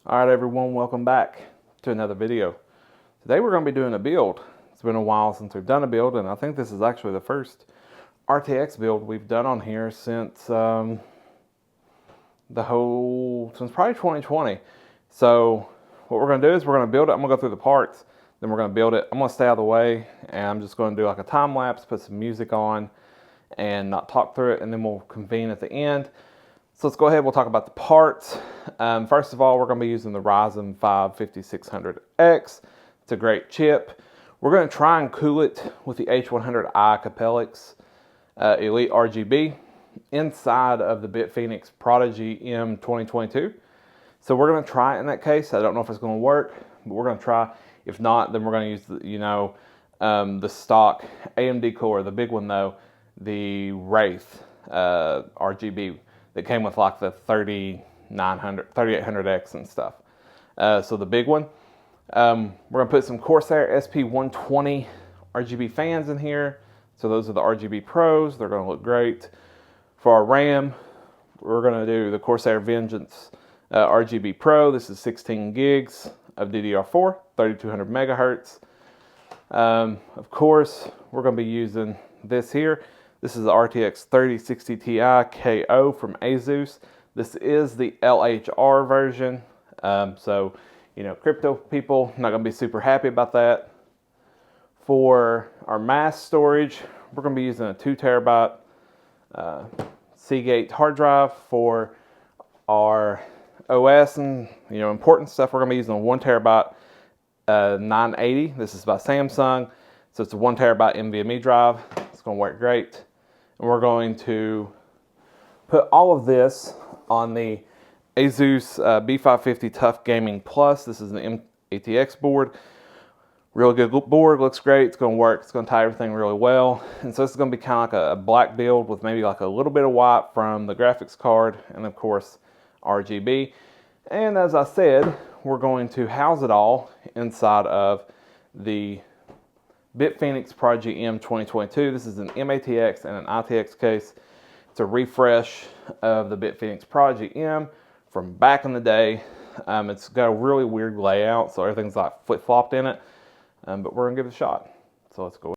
Alright everyone, welcome back to another video. Today we're going to be doing a build. It's been a while since we've done a build, and I think this is actually the first RTX build we've done on here since since probably 2020. So what we're going to do is we're going to build it. I'm going to go through the parts, then we're going to build it. I'm going to stay out of the way, and I'm just going to do like a time lapse, put some music on, and not talk through it, and then we'll convene at the end. So let's go ahead, we'll talk about the parts. First of all, we're going to be using the Ryzen 5600X. It's a great chip. We're going to try and cool it with the H100i Capellix Elite RGB inside of the Bitfenix Prodigy M 2022. So we're going to try it in that case. I don't know if it's going to work, but we're going to try. If not, then we're going to use the stock AMD core, the big one though, the Wraith RGB. That came with like the 3800X and stuff. So the big one. We're going to put some Corsair SP120 RGB fans in here. So those are the RGB Pros. They're going to look great. For our RAM, we're going to do the Corsair Vengeance RGB Pro. This is 16 gigs of DDR4, 3200 megahertz. Of course, we're going to be using this here. This is the RTX 3060 Ti KO from Asus. This is the LHR version. So, crypto people, not going to be super happy about that. For our mass storage, we're going to be using a 2 terabyte Seagate hard drive. For our OS and, important stuff, we're going to be using a 1 terabyte 980. This is by Samsung. So it's a 1 terabyte NVMe drive. It's going to work great. And we're going to put all of this on the Asus B550 Tough Gaming Plus. This is an ATX board. Real good board, looks great. It's going to work. It's going to tie everything really well. And so this is going to be kind of like a black build with maybe like a little bit of white from the graphics card and of course RGB. And as I said, we're going to house it all inside of the Bitfenix Prodigy M 2022. This is an MATX and an ITX case. It's a refresh of the Bitfenix Prodigy M from back in the day. It's got a really weird layout, so everything's like flip-flopped in it. But we're gonna give it a shot. So let's go.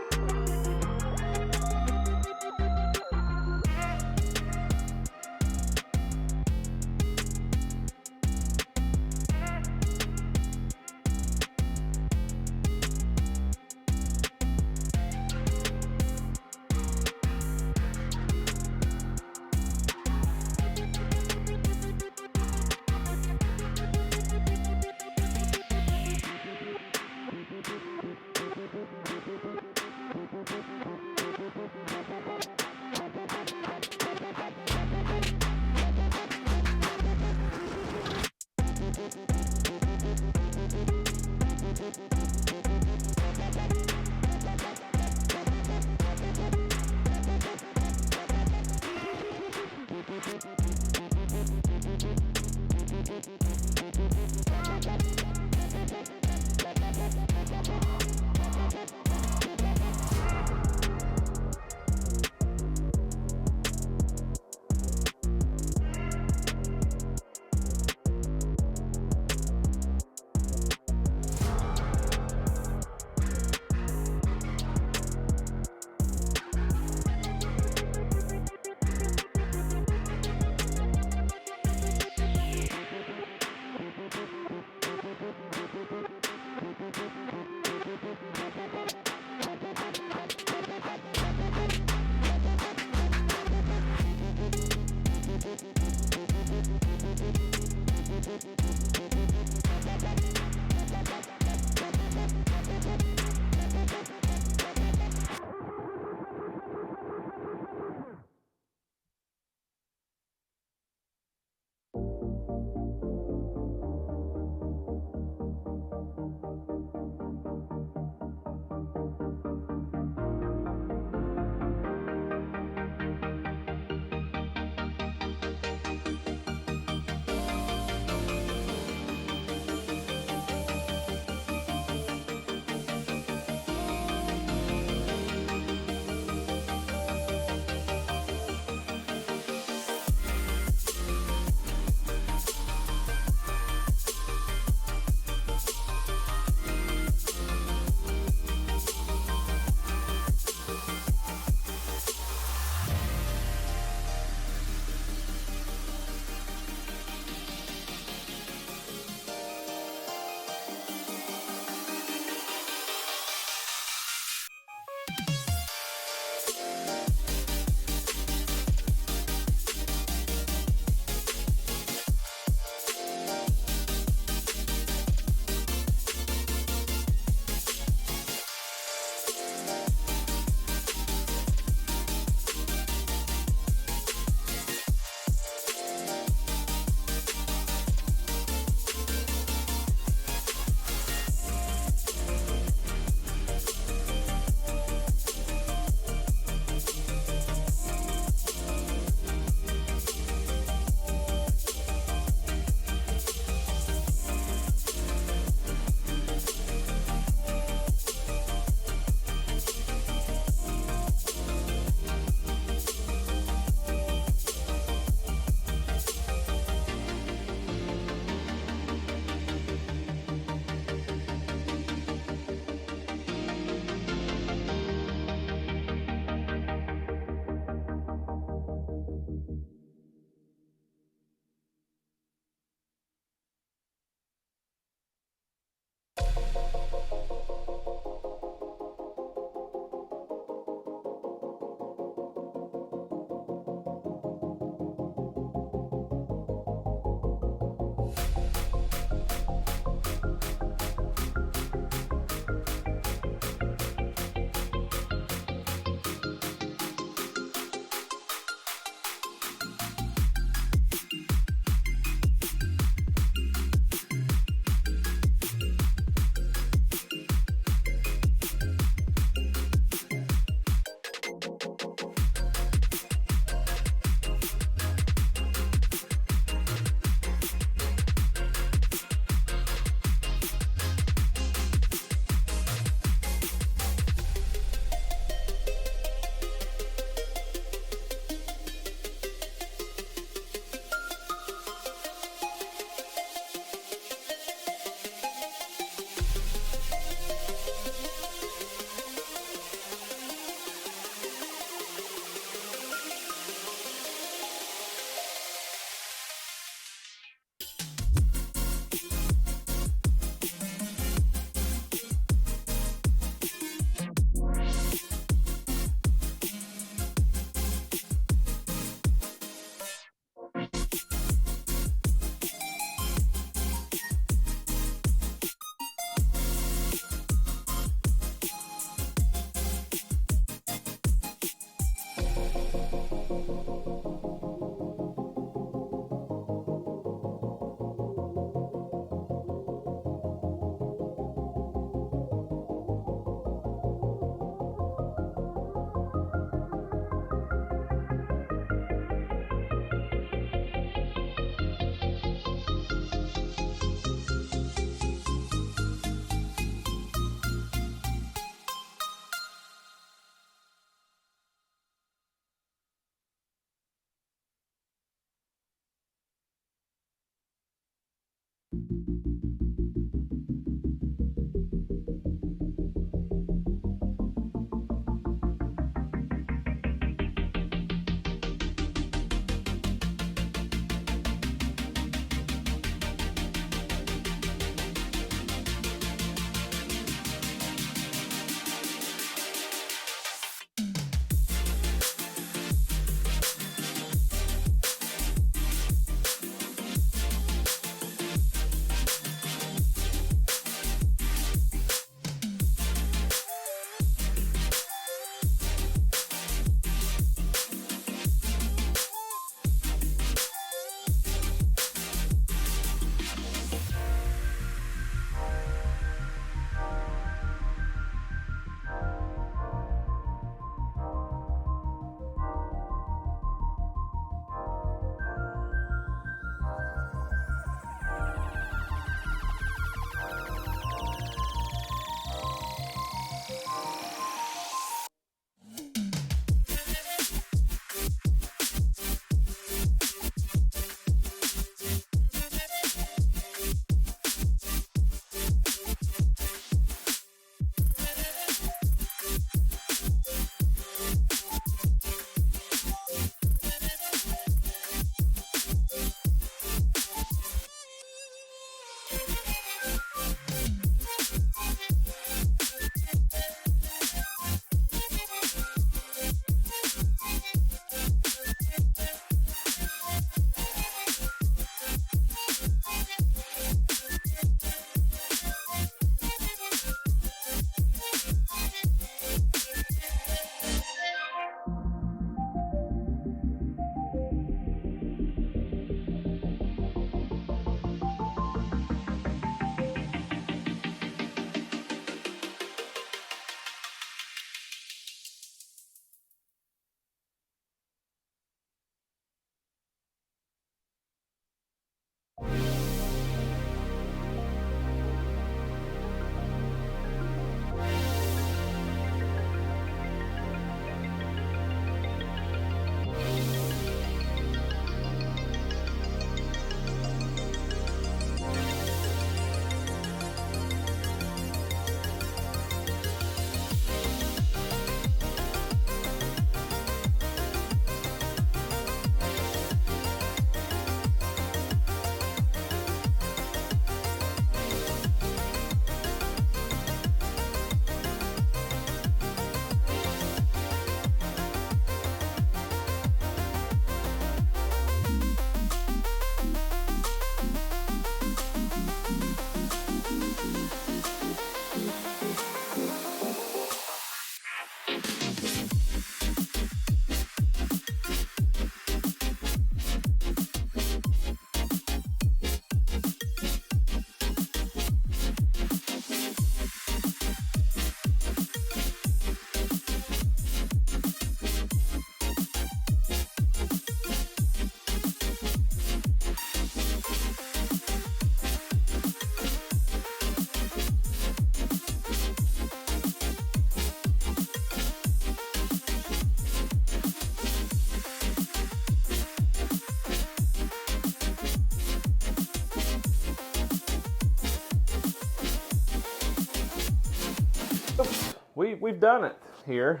We've done it here.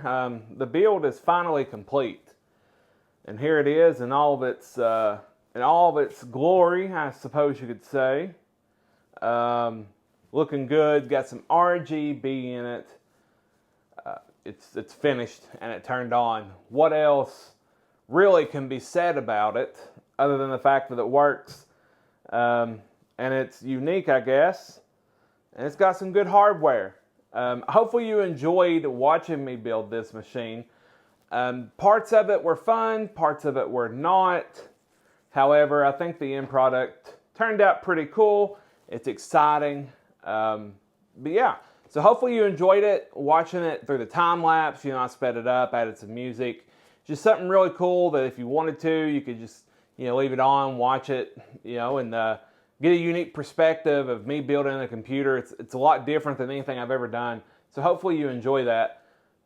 The build is finally complete, and here it is in all of its glory, I suppose you could say. Looking good. Got some RGB in it. It's finished and it turned on. What else really can be said about it other than the fact that it works? And it's unique, I guess. And it's got some good hardware. Hopefully you enjoyed watching me build this machine. Parts of it were fun, parts of it were not. However, I think the end product turned out pretty cool. It's exciting. But yeah, so hopefully you enjoyed it, watching it through the time-lapse. You know, I sped it up, added some music. Just something really cool that if you wanted to, you could just, you know, leave it on, watch it, you know, and get a unique perspective of me building a computer. It's a lot different than anything I've ever done. So hopefully you enjoy that.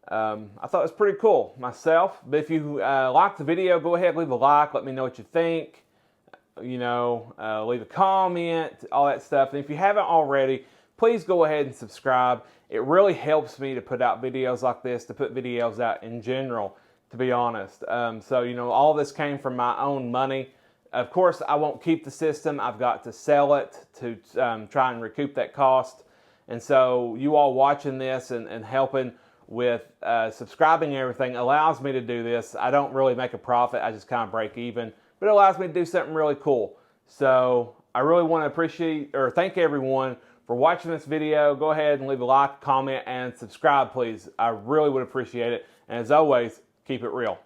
I thought it was pretty cool myself. But if you liked the video, go ahead, leave a like. Let me know what you think. leave a comment, all that stuff. And if you haven't already, please go ahead and subscribe. It really helps me to put out videos like this, to put videos out in general, to be honest. So, all this came from my own money. Of course, I won't keep the system. I've got to sell it to try and recoup that cost. And so you all watching this and helping with subscribing and everything allows me to do this. I don't really make a profit. I just kind of break even. But it allows me to do something really cool. So I really want to thank everyone for watching this video. Go ahead and leave a like, comment, and subscribe, please. I really would appreciate it. And as always, keep it real.